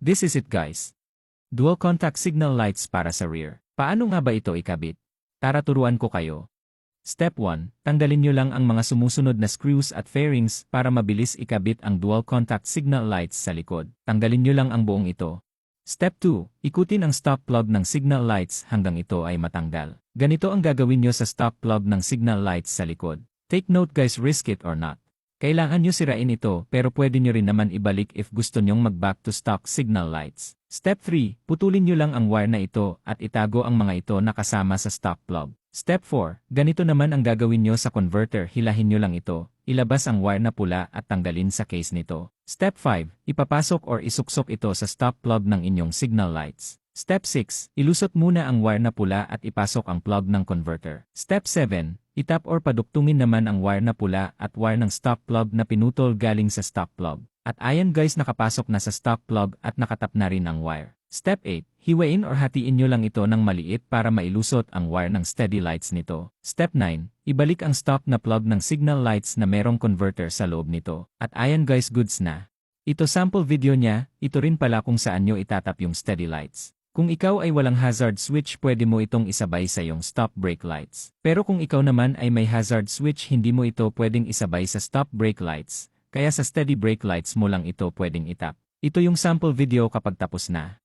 This is it guys. Dual contact signal lights para sa rear. Paano nga ba ito ikabit? Tara turuan ko kayo. Step 1. Tanggalin nyo lang ang mga sumusunod na screws at fairings para mabilis ikabit ang dual contact signal lights sa likod. Tanggalin nyo lang ang buong ito. Step 2. Ikutin ang stop plug ng signal lights hanggang ito ay matanggal. Ganito ang gagawin nyo sa stop plug ng signal lights sa likod. Take note guys, risk it or not. Kailangan nyo sirain ito pero pwede nyo rin naman ibalik if gusto nyong mag-back to stock signal lights. Step 3. Putulin nyo lang ang wire na ito at itago ang mga ito na kasama sa stock plug. Step 4. Ganito naman ang gagawin nyo sa converter, hilahin nyo lang ito, ilabas ang wire na pula at tanggalin sa case nito. Step 5. Ipapasok or isuksok ito sa stock plug ng inyong signal lights. Step 6. Ilusot muna ang wire na pula at ipasok ang plug ng converter. Step 7. Itap or paduktungin naman ang wire na pula at wire ng stock plug na pinutol galing sa stock plug. At ayan guys, nakapasok na sa stock plug at nakatap na rin ang wire. Step 8. Hiwain or hatiin nyo lang ito ng maliit para mailusot ang wire ng steady lights nito. Step 9. Ibalik ang stock na plug ng signal lights na merong converter sa loob nito. At ayan guys, goods na. Ito sample video niya, ito rin pala kung saan nyo itatap yung steady lights. Kung ikaw ay walang hazard switch, pwede mo itong isabay sa iyong stop brake lights. Pero kung ikaw naman ay may hazard switch, hindi mo ito pwedeng isabay sa stop brake lights. Kaya sa steady brake lights mo lang ito pwedeng itap. Ito yung sample video kapag tapos na.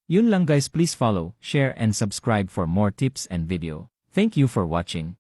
Yun lang guys, please follow, share and subscribe for more tips and video. Thank you for watching.